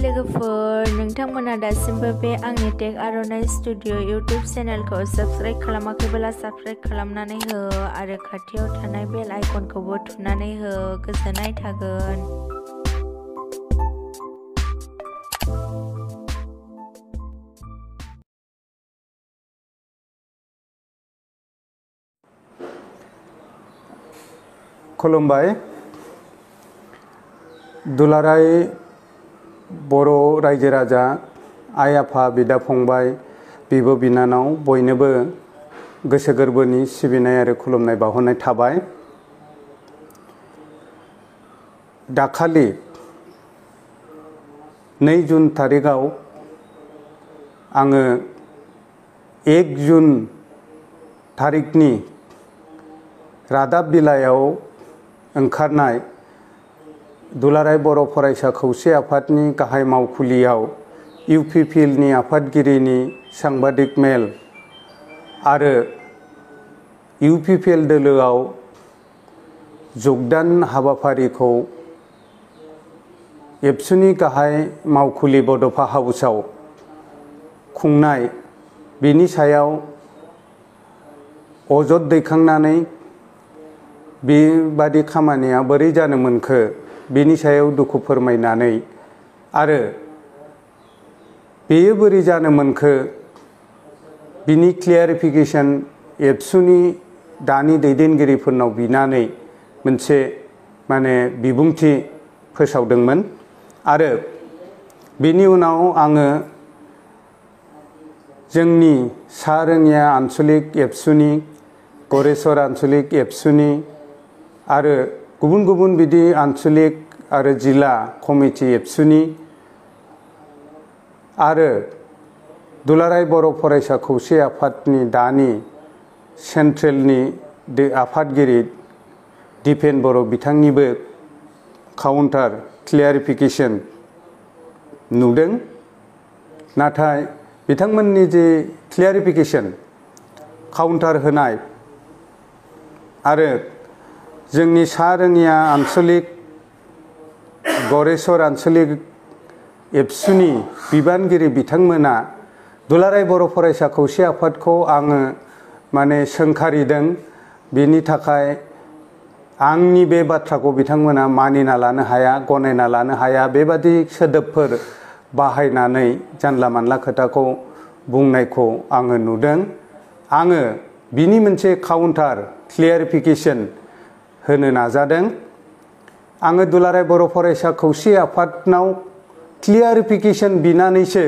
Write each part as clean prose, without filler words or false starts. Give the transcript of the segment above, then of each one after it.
लोगोफोर नोंथांमोना दासिमबो बे आंनि टेक आर'नाइ स्टुडिअ इउट्युब चेनेलखौ साबस्क्राइब खालामाखैब्ला साबस्क्राइब खालामनानै हो आरो खाथियाव थानाय बेल आइकनखौबो थुनानै हो। गोजोननाय थागोन। खुलुमबाय। दुलाराय बर' रायजो राजा, आइ आफा, बिदा फंबाय, बिब' बिनानाव बयनोबो गोसो गोरबोनि सिबिनाय आरो खुलुमनाय बावहरनाय थाबाय। दाखालि 2 जुन थारिखआव आङो 1 जुन थारिखनि रादाब बिलाइयाव ओंखारनाय दुलाराय बर' फरायसा खौसे आफादनि गाहाय मावखुलियाव इउपिपिएलनि आफादगिरिनि सांबादिक मेल आरो इउपिपिएल दोलोआव जगदान हाबाफारिखौ एबसुनि गाहाय मावखुलि बड'फा हाउसआव खुंनाय, बेनि सायाव अजद दैखांनानै बेबादि खामानिया बोरै जानो मोनखो बेनि सायाव दुखु फोरमायनानै आरो बेयो बोरै जानो मोनखो बिनि क्लियारिफिकेसन एबसुनि दानि दैदेनगिरिफोरनाव बिनानै मोनसे बिबुंथि फोसावदोंमोन आरो बेनि उनाव आङो जोंनि सा रङिया आन्सलिक एबसुनि, गरेस्वर आन्सलिक एबसुनि आरो गुबुन गुबुन बिदि आन्सलिक आरो जिल्ला कमिटि एबसुनि आरो दुलाराय बर' फरायसा खौसे आफादनि दानि सेन्ट्रेलनि आफादगिरि दिपेन बर' बिथांनिबो काउन्टार क्लियारिफिकेसन नुदों। नाथाय बिथांमोननि जे क्लियारिफिकेसन काउन्टार होनाय आरो जोंनि सा रङिया आन्सलिक, गरेस्वर आन्सलिक एबसुनि बिबानगिरि बिथांमोना दुलाराय बर' फरायसा खौसे आफादखौ आङो सोंखारिदों, बेनि थाखाय आंनि बे बाथ्राखौ बिथांमोना मानिना लानो हाया, गनायना लानो हाया, बेबादि सोदोबफोर बाहायनानै जानला मानला खोथाखौ बुंनायखौ आङो नुदों। आङो बिनि मोनसे काउन्टार क्लियारिफिकेसन होनो नाजादों। आङो दुलाराय बर' फरायसा खौसे आफादनाव क्लियारिफिकेसन बिनानैसो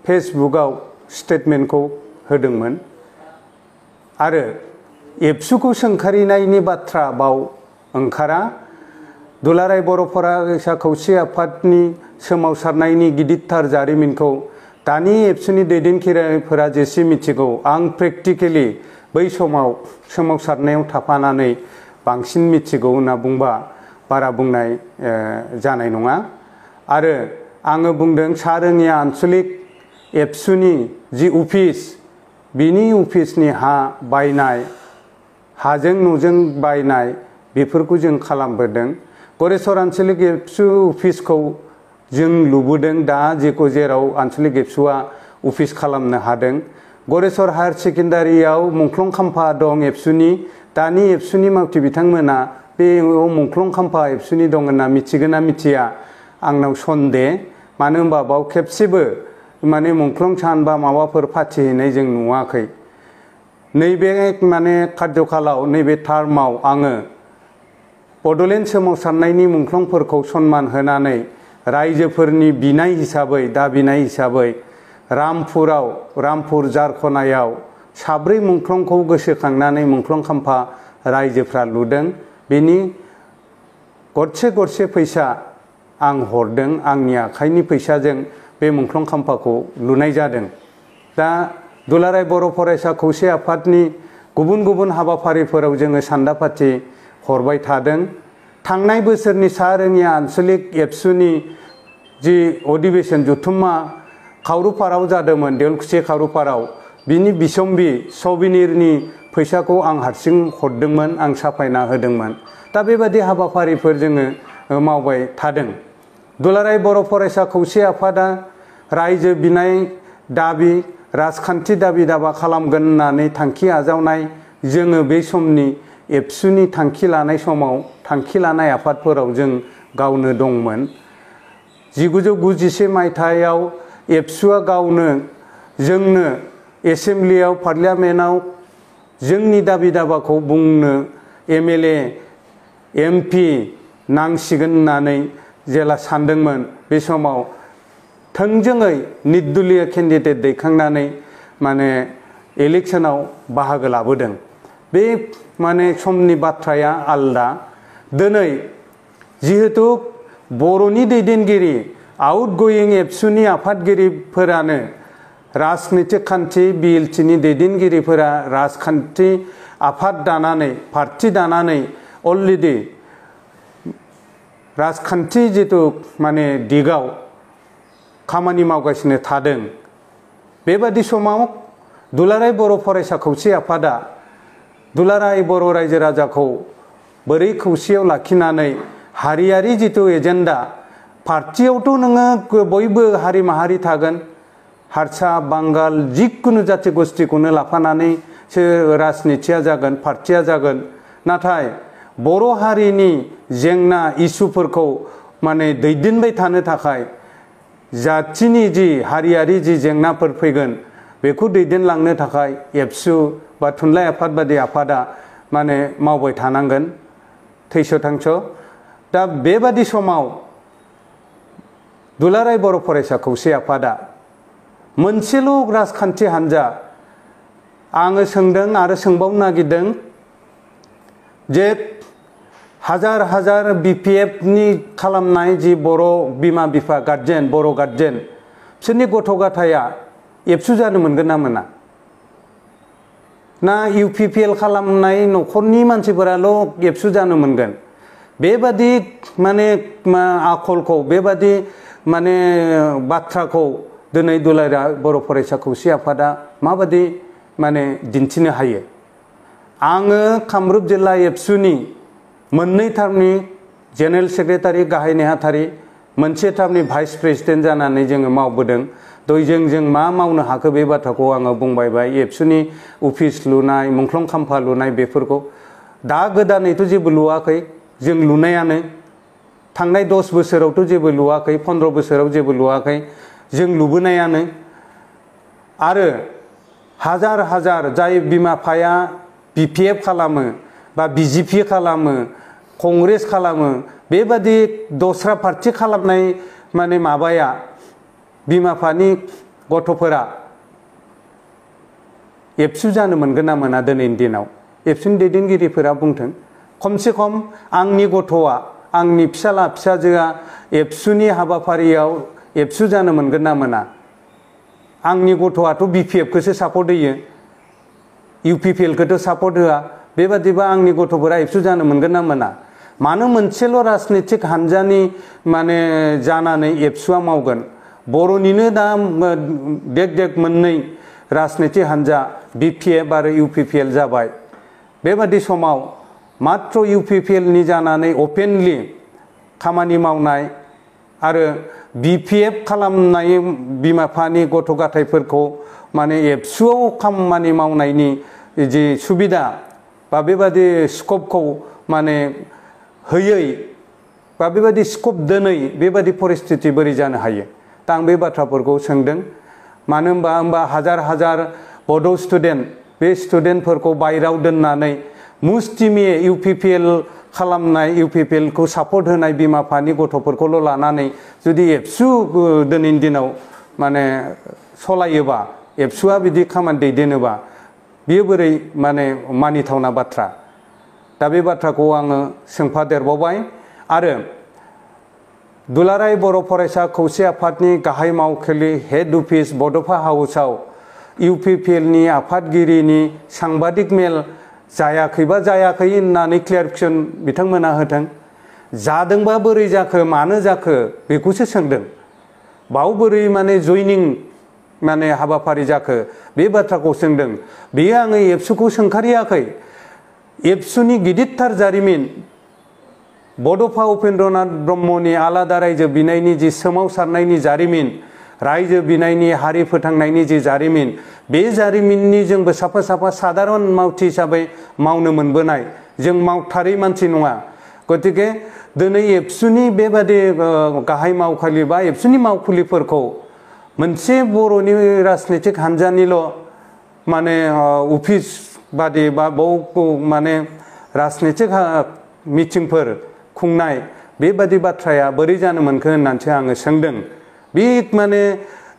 फेसबुकआव स्टेटमेन्टखौ होदोंमोन आरो एबसुखौ सोंखारिनायनि बाथ्रा बाव ओंखारा। दुलाराय बर' फरायसा खौसे आफादनि सोमावसारनायनि गिदिरथार जारिमिनखौ दानि एबसुनि दैदेनगिरिफोरा जेसे मिथिगौ, आं प्रेक्टिकेलि बै समाव सोमावसारनायाव थाफानानै बांसिन मिथिगौ होनना बुंबा बारा बुंनाय जानाय नङा। आरो आङो बुंदों सा रङिया आन्सलिक एबसुनि जि अफिस, बिनि अफिसनि हा बायनाय, हाजों न'जों बायनाय, बेफोरखौ जों खालामबोदों। गरेस्वर आन्सलिक एबसु अफिसखौ जों लुबोदों, दा जेराव आन्सलिक एबसुआ अफिस खालामनो हादों। गरेस्वर हायार सेकेन्डारियाव मुंख्लं खाम्फा दं एबसुनि, दानि एबसुनि मावथि बिथांमोना बे मुंख्लं खाम्फा एबसुनि दं होनना मिथिगोन ना मिथिया आंनाव सन्देह। मानो होनबा बाव खेबसेबो मुंख्लं सान बा माबाफोर फाथिहैनाय जों नुवाखै। नैबे कार्यकालाव, नैबे टार्माव आङो बड'लेण्ड सोमावसारनायनि मुंख्लंफोरखौ सन्मान होनानै रायजोफोरनि बिनाय हिसाबै, दाबिनाय हिसाबै रामपुर जारखनायाव 4 मुंख्लंखौ गोसोखांनानै मुंख्लं खाम्फा रायजोफ्रा लुदों। बेनि गरसे फैसा आं हरदों, आंनि आखाइनि फैसाजों बे मुंख्लं खाम्फाखौ लुनाय जादों। दा दुलाराय बर' फरायसा खौसे आफादनि गुबुन गुबुन हाबाफारिफोराव जोङो सान्दापाथि हरबाय थादों। थांनाय बोसोरनि सा रङिया आन्सलिक एबसुनि जि अधिवेशन जथुम्मा खावरुपाराव जादोंमोन, देवलखुसि खावरुपाराव, बिनि बिसम्बि सबिनिरनि फैसाखौ आं हारसिं हरदोंमोन, आं साफायना होदोंमोन। दा बेबादि हाबाफारिफोर जोङो मावबाय थादों। दुलाराय बर' फरायसा खौसे आफादा रायजो बिनाय दाबि राजखान्थि दाबि दाबा खालामगोन होननानै थांखि आजावनाय जोङो बे समनि एबसुनि थांखि लानाय समाव थांखि लानाय आफादफोराव जों गावनो दंमोन। 1991 मायथाइयाव एबसुआ गावनो जोंनो एसेम्ब्लियाव पार्लियामेन्टआव जोंनि दाबि दाबाखौ बुंनो एमएलए एमपि नांसिगोन होननानै जेला सानदोंमोन बे समाव थोंजोङै निर्दलीय केन्डिडेट दैखांनानै माने इलेक्शनाव बाहागो लाबोदों। बे माने समनि बाथ्राया आलदा। दिनै जिहेतु बर'नि दैदेनगिरि आउटगोयिं एबसुनि आफादगिरिफोरानो राजनितिक खान्थि बिएलटिनि दैदेनगिरिफोरा राजखान्थि आफाद दानानै पार्टी दानानै अलरेडि राजखान्थि जितु माने दिगाव खामानि मावगासिनो थादों। बेबादि समाव दुलाराय बर' फरायसा खौसे आफादा दुलाराय बर' रायजो राजाखौ बोरै खौसेयाव लाखिनानै हारियारि जितु एजेन्डा पार्टीयावथ' नोङो बयबो हारि माहारि थागोन हारसा बांगाल जिखुनु जाति गोष्ठीखौनो लाफानानैसो राजनितिया जागोन पार्टीया जागोन। नाथाय बर' हारिनि जेंना इसुफोरखौ माने दैदेनबाय थानो थाखाय जातिनि जि हारियारि जि जेंनाफोर फैगोन बेखौ दैदेनलांनो थाखाय एबसु बा थुनलाइ आफाद बादि आफादा माने मावबाय थानांगोन थैस' थांस'। दा बेबादि समाव दुलाराय बर' फरायसा खौसे आफादा मोनसेल' राजखान्थि हान्जा आङो सोंदों आरो सोंबावनो नागिरदों जे हाजार हाजार बिपिएफनि खालामनाय जि बर' बिमा बिफा गार्जेन बर' गार्जेन बिसोरनि गथ' गथाया एबसु जानो मोनगोन ना मोना? ना इउपिपिएल खालामनाय न'खरनि मानसिफोराल' एबसु जानो मोनगोन? बेबादि माने आखलखौ बेबादि माने बाथ्राखौ दिनै दुलाराय बर' फरायसा खौसे आफादा माबादि माने दिन्थिनो हायो? आङो कामरुप जिल्ला एबसुनि मोननै टार्मनि जेनेरेल सेक्रेटारि गाहाय नेहाथारि मोनसे टार्मनि भाइस प्रेसिडेन्ट जानानै जोङो मावबोदों। जों मा मावनो हाखो बे बाथ्राखौ आङो बुंबाय एबसुनि अफिस लुनाय मुंख्लं खाम्फा लुनाय बेफोरखौ दा गोदानैथ' जेबो लुवाखै जों लुनायानो थांनाय 10 बोसोरावथ' जेबो लुवाखै 15 बोसोराव जेबो लुवाखै जों लुबोनायानो। आरो हाजार हाजार जाय बिमा बिफाया बिपिएफ खालामो बा बिजेपि खालामो कंग्रेस खालामो बेबादि दस्रा पार्टी खालामनाय माने माबाया बिमा बिफानि गथ'फोरा एबसु जानो मोनगोन ना मोना? दिनैनि दिनाव एबसुनि दैदेनगिरिफोरा बुंथों खमसे खम आंनि गथ'आ आंनि फिसाला फिसाजोआ एबसुनि हाबाफारियाव एबसु जानो मोनगोन ना मोना? आंनि गथ'आथ' बिपिएफखौसो सापर्ट होयो इउपिपिएलखौथ' सापर्ट होआ। बेबादिबा आंनि गथ'फोरा एबसु जानो मोनगोन ना मोना? मानो मोनसेल' राजनितिक हान्जानि माने जानानै एबसुआ मावगोन? बर'निनो दा देक मोननै राजनितिक हान्जा बिपिएफ आरो इउपिपिएल जाबाय। बेबादि समाव मात्र इउपिपिएलनि जानानै अपेनलि खामानि मावनाय आरो बिपिएफ खालामनाय बिमा बिफानि गथ' गथायफोरखौ माने एबसुआव खामानि मावनायनि जि सुबिदा बा बेबादि स्कपखौ माने होयै बा बेबादि स्कप दोनै बेबादि परिस्थिति बोरै जानो हायो? दा आं बे बाथ्राफोरखौ सोंदों। मानो होनबा हाजार हाजार बड' स्टुडेन्ट बे स्टुडेन्टफोरखौ बायराव दोननानै मुस्थिमिये इउपिपिएल खालामनाय इउपिपिएलखौ सापर्ट होनाय बिमा बिफानि गथ'फोरखौल' लानानै जुदि एबसु दिनैनि दिनाव माने सलायोबा एबसुआ बिदि खामानि दैदेनोबा बियो बोरै माने मानिथावना बाथ्रा? दा बे बाथ्राखौ आङो सोंफादेरबावबाय। आरो दुलाराय बर' फरायसा खौसे आफादनि गाहाय मावखुलि हेड अफिस बड'फा हाउसआव इउपिपिएलनि आफादगिरिनि सांबादिक मेल जायाखैबा जायाखै होननानै क्लियारिफिकेसन बिथांमोना होथों। जादोंबा बोरै जाखो मानो जाखो बेखौसो सोंदों। बाव बोरै माने जयनिं माने हाबाफारि जाखो बे बाथ्राखौ सोंदों। बेयो आङो एबसुखौ सोंखारियाखै। एबसुनि गिदिरथार जारिमिन बड'फा उपेन्द्रनाथ ब्रह्मनि आलादा रायजो बिनायनि जि सोमावसारनायनि जारिमिन, रायजो बिनायनि हारि फोथांनायनि जि जारिमिन, बे जारिमिननि जोंबो साफा साफा साधारन मावथि हिसाबै मावनो मोनबोनाय, जों मावथारै मानसि नङा। गतिके दिनै एबसुनि बेबादि गाहाय मावखुलि बा एबसुनि मावखुलिफोरखौ मोनसे बर'नि राजनितिक हान्जानिल' माने अफिस बादि बा बाव माने राजनितिक मिटिंफोर खुंनाय बेबादि बाथ्राया बोरै जानो मोनखो होननानैसो आङो सोंदों। बे माने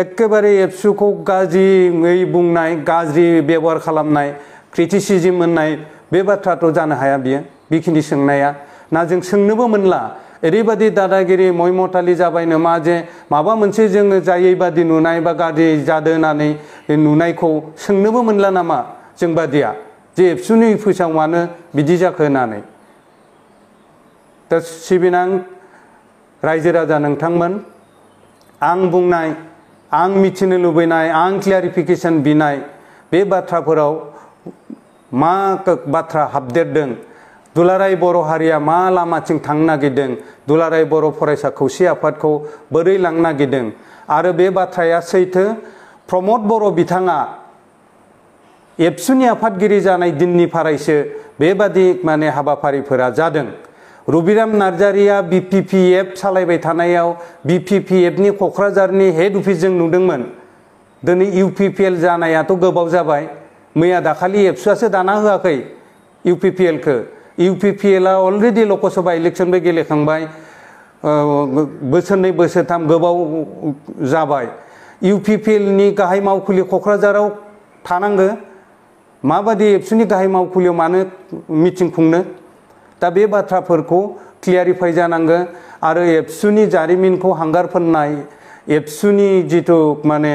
एखेबारे एबसुखौ गाज्रियै बुंनाय, गाज्रि बेबहार खालामनाय, क्रिटिसिजम होननाय बे बाथ्राथ' जानो हाया बियो, बेखिनि सोंनाया। ना जों सोंनोबो मोनला, ओरैबादि दादागिरि मयमतालि जाबाय नामा जे माबा मोनसे जोङो जायै बादि नुनाय बा गाज्रि जादों होननानै नुनायखौ सोंनोबो मोनला नामा जों बादिया, जे एबसुनि अफिसाव मानो बिदि जाखो होननानै। दा सिबिनां रायजो राजा नोंथांमोन, आं बुंनाय, आं मिथिनो लुबैनाय, आं क्लियारिफिकेसन बिनाय बे बाथ्राफोराव मा बाथ्रा हाबदेरदों, दुलाराय बर' हारिया मा लामाथिं थांनो नागिरदों, दुलाराय बर' फरायसा खौसे आफादखौ बोरै लांनो नागिरदों, आरो बे बाथ्राया सैथो। प्रमद बर' बिथाङा एबसुनि आफादगिरि जानाय दिननिफ्रायसो बेबादि माने हाबाफारिफोरा जादों। रबिराम नार्जारिया BPPF सालायबाय थानायाव BPPFनि क'क्राझारनि हेड अफिस जों नुदोंमोन। दिनै UPPL जानायाथ' गोबाव जाबाय, मैया दाखालि एबसुआसो दाना होआखै UPPLखौ। UPPLआ अलरेडि लकसभा इलेक्सनबो गेलेखांबाय, बोसोरनै बोसोरथाम गोबाव जाबाय। UPPLनि गाहाय मावखुलि क'क्राझाराव थानांगो, माबादि एबसुनि गाहाय मावखुलियाव मानो मिटिं खुंनो? दा बे बाथ्राफोरखौ क्लियारिफाइ जानांगो। आरो एबसुनि जारिमिनखौ हांगार फोननाय, एबसुनि जिथु माने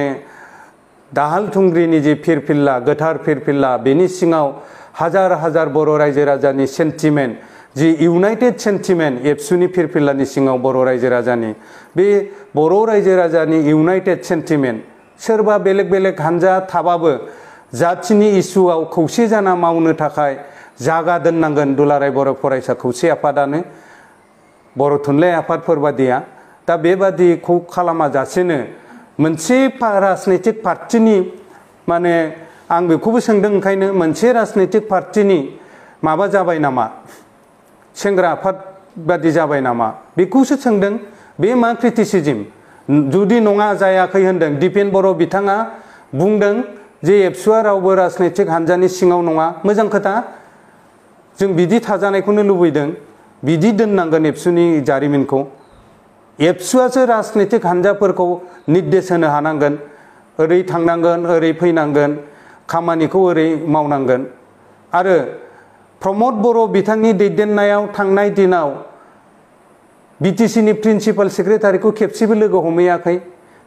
दाहाल थुंग्रिनि जि फिरफिल्ला, गोथार फिरफिल्ला, बेनि सिङाव हाजार हाजार बर' रायजो राजानि सेन्टिमेन्ट, जि इउनाइटेड सेन्टिमेन्ट एबसुनि फिरफिल्लानि सिङाव बर' रायजो राजानि, बे बर' रायजो राजानि इउनाइटेड सेन्टिमेन्ट, सोरबा बेलेग बेलेग हान्जा थाबाबो जाथिनि इस्युआव खौसे जाना मावनो थाखाय जागा दोननांगोन दुलाराय बर' फरायसा खौसे आफादानो, बर' थुनलाइ आफादफोर बादिया। दा बेबादिखौ खालामाजासेनो मोनसे राजनैतिक पार्टिनि माने आं बेखौबो सोंदों, ओंखायनो मोनसे राजनैतिक पार्टिनि माबा जाबाय नामा, सेंग्रा आफाद बादि जाबाय नामा, बेखौसो सोंदों। बे मा क्रिटिसिजम? जुदि नङा जायाखै होनदों, दिपेन बर' बिथाङा बुंदों जे एबसुआ रावबो राजनैतिक हान्जानि सिङाव नङा। मोजां खोथा, जों बिदि थाजानायखौनो लुबैदों, बिदि दोननांगोन एबसुनि जारिमिनखौ। एबसुआसो राजनैतिक हान्जाफोरखौ निर्देश होनो हानांगोन, ओरै थांनांगोन, ओरै फैनांगोन, खामानिखौ ओरै मावनांगोन। आरो प्रमद बर' बिथांनि दैदेननायाव थांनाय दिनाव BTCनि प्रिन्सिपाल सेक्रेटारिखौ खेबसेबो लोगो हमहैयाखै।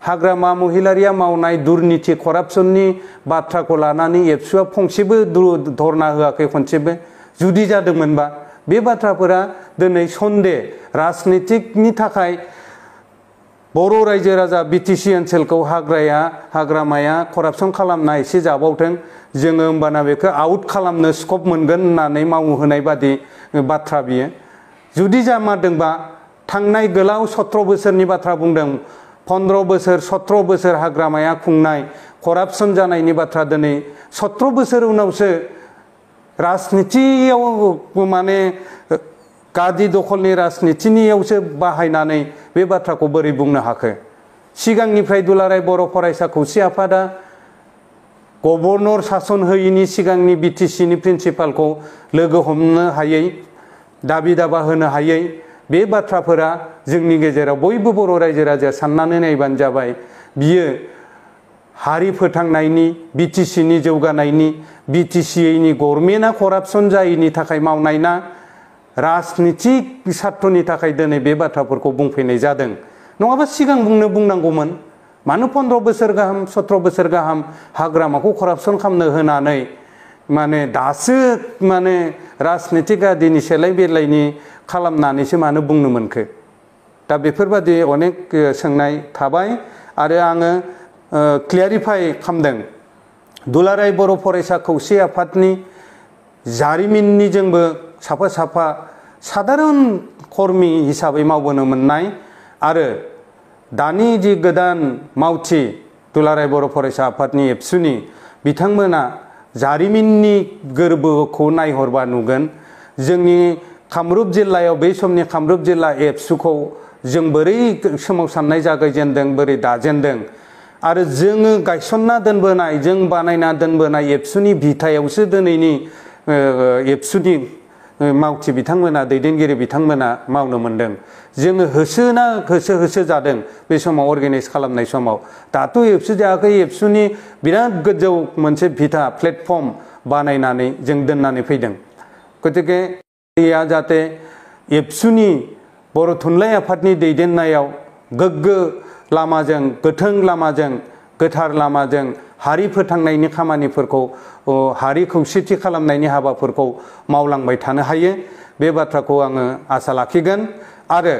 हाग्रामा महिलारिया मावनाय दुर्निथि करापसननि बाथ्राखौ लानानै एबसुआ फंसेबो धरना होआखै खनसेबो। जुदि जादोंमोनबा बे बाथ्राफोरा दिनै सन्देह, राजनितिकनि थाखाय बर' रायजो राजा BTC ओनसोलखौ हाग्रामाया करापसन खालामना एसे जाबावथों, जोङो होमबाना बेखौ आउट खालामनो स्कप मोनगोन होननानै मावहोनाय बादि बाथ्रा बियो। जुदि जामारदोंबा थांनाय गोलाव 17 बोसोरनि बाथ्रा बुंदों, 15 बोसोर 17 बोसोर हाग्रामाया खुंनाय करापसन जानायनि बाथ्रा दिनै 17 बोसोर उनावसो राजनितियाव माने गादि दखलनि राजनितिनियावसो बाहायनानै बे बाथ्राखौ बोरै बुंनो हाखो? सिगांनिफ्राय दुलाराय बर' फरायसा खौसे आफादा गभर्नर सासन होयिनि सिगांनि BTCनि प्रिन्सिपालखौ लोगो हमनो हायै, दाबि दाबा होनो हायै, बे बाथ्राफोरा जोंनि गेजेराव बयबो बर' रायजो राजाया साननानै नायबानो जाबाय। बियो हारि फोथांनायनि, BTCनि जौगानायनि, BTCनि गभर्नमेन्टआ करापसन जायैनि थाखाय मावनाय ना राजनितिक सार्थनि थाखाय दिनै बे बाथ्राफोरखौ बुंफैनाय जादों। नङाबा सिगां बुंनांगौमोन। मानो 15 बोसोर गाहाम 17 बोसोर गाहाम हाग्रामाखौ करापसन खालामनो होनानै माने दासो माने राजनितिक गादिनि सेलाय बेलायनि खालामनानैसो मानो बुंनो मोनखो? दा बेफोरबादि अनेक सोंनाय थाबाय। आरो आङो क्लियारिफाइ खालामदों, दुलाराय बर' फरायसा खौसे आफादनि जारिमिननि जोंबो साफा साफा साधारन कर्मी हिसाबै मावबोनो मोननाय आरो दानि जि गोदान मावथि दुलाराय बर' फरायसा आफादनि एबसुनि बिथांमोना जारिमिननि गोरबोखौ नायहरबा नुगोन जोंनि कामरुप जिल्लायाव बै समनि कामरुप जिल्ला एबसुखौ जों बोरै सोमावसारनाय जागायजेनदों बोरै दाजेनदों आरो जोङो गायसनना दोनबोनाय जों बानायना दोनबोनाय एबसुनि बिथायावसो दिनैनि एबसुनि मावथि बिथांमोना दैदेनगिरि बिथांमोना मावनो मोनदों जोङो होसो जादों बे समाव अर्गानाइज खालामनाय समाव दाथ' एबसु जायाखै एबसुनि बिराद गोजौ मोनसे बिथा प्लेटफर्म बानायनानै जों दोननानै फैदों गतिके जाहाथे एबसुनि बर' थुनलाइ आफादनि दैदेननायाव गोग्गो लामाजों गोथों लामाजों गोथार लामाजों हारि फोथांनायनि खामानिफोरखौ हारि खौसेथि खालामनायनि हाबाफोरखौ मावलांबाय थानो हायो बे बाथ्राखौ आङो आसा लाखिगोन आरो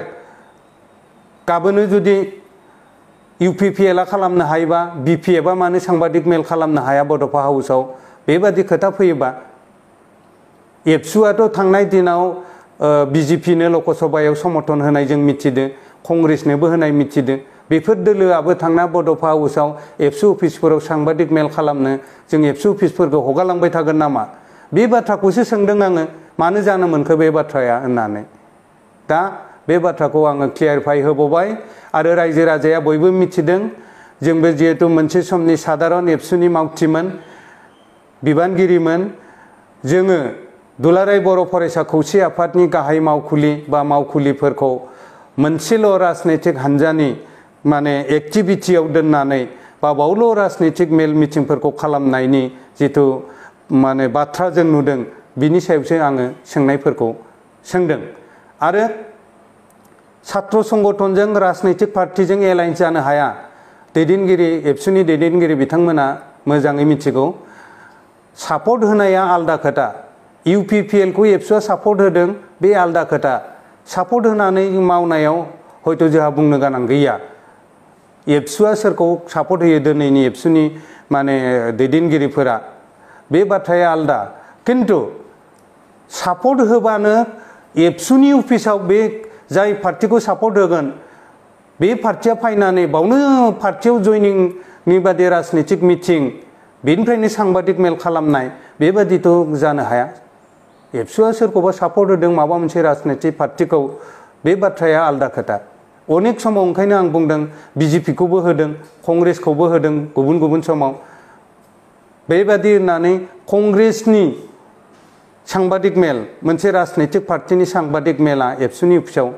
गाबोनो जुदि इउपिपिएलआ खालामनो हायोबा बिपिएफआ मानो सांबादिक मेल खालामनो हाया बड'फा हाउसआव बेबादि खोथा फैयोबा एबसुआथ' थांनाय दिनाव बिजेपिनो लकसभायाव समर्थन होनाय जों मिथिदों कंग्रेसनोबो होनाय मिथिदों बेफोर दोलोआबो थांना बड'फा हाउसआव एबसु अफिसफोराव सांबादिक मेल खालामनो जों एबसु अफिसफोरखौ हगारलांबाय थागोन नामा बे बाथ्राखौसो सोंदों आङो मानो जानो मोनखो बे बाथ्राया होननानै दा बे बाथ्राखौ आङो क्लियारिफाइ होबावबाय आरो रायजो राजाया बयबो मिथिदों जोंबो जिहेतु मोनसे समनि साधारन एबसुनि मावथिमोन बिबानगिरिमोन जोङो दुलाराय बर' फरायसा खौसे आफादनि गाहाय मावखुलि बा मावखुलिफोरखौ मोनसेल' राजनैतिक हान्जानि माने एक्टिभिटियाव दोननानै बा बावल' राजनैतिक मेल मिटिंफोरखौ खालामनायनि जिथु माने बाथ्रा जों नुदों बिनि सायावसो आङो सोंनायफोरखौ सोंदों आरो छात्र संगठनजों राजनैतिक पार्टिजों एलायन्स जानो हाया दैदेनगिरि एबसुनि दैदेनगिरि बिथांमोना मोजाङै मिथिगौ सापर्ट होनाया आलदा खोथा इउपिपिएलखौ एबसुआ सापर्ट होदों बे आलदा खोथा सापर्ट होनानै मावनायाव हयथ' जोंहा बुंनो गोनां गैया एबसुआ सोरखौ सापर्ट होयो दिनैनि एबसुनि माने दैदेनगिरिफोरा बे बाथ्राया आलदा किन्तु सापर्ट होबानो एबसुनि अफिसाव बे जाय पार्टिखौ सापर्ट होगोन बे पार्टिया फायनानै बावनो पार्टियाव जयनिंनि बादि राजनैतिक मिटिं बेनिफ्रायनो सांबादिक मेल खालामनाय बेबादिथ' जानो हाया एबसुआ सोरखौबा सापर्ट होदों माबा मोनसे राजनैतिक पार्टिखौ बे बाथ्राया आलदा खोथा अनेक समाव ओंखायनो आं बुंदों बिजेपिखौबो होदों कंग्रेसखौबो होदों गुबुन गुबुन समाव बेबादि होननानै कंग्रेसनि सांबादिक मेल मोनसे राजनैतिक पार्टिनि सांबादिक मेला एबसुनि अफिसाव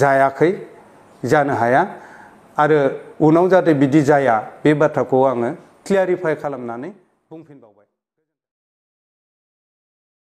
जायाखै जानो हाया आरो उनाव जाहाथे बिदि जाया बे बाथ्राखौ आङो क्लियारिफाइ खालामनानै बुंफिनबावबाय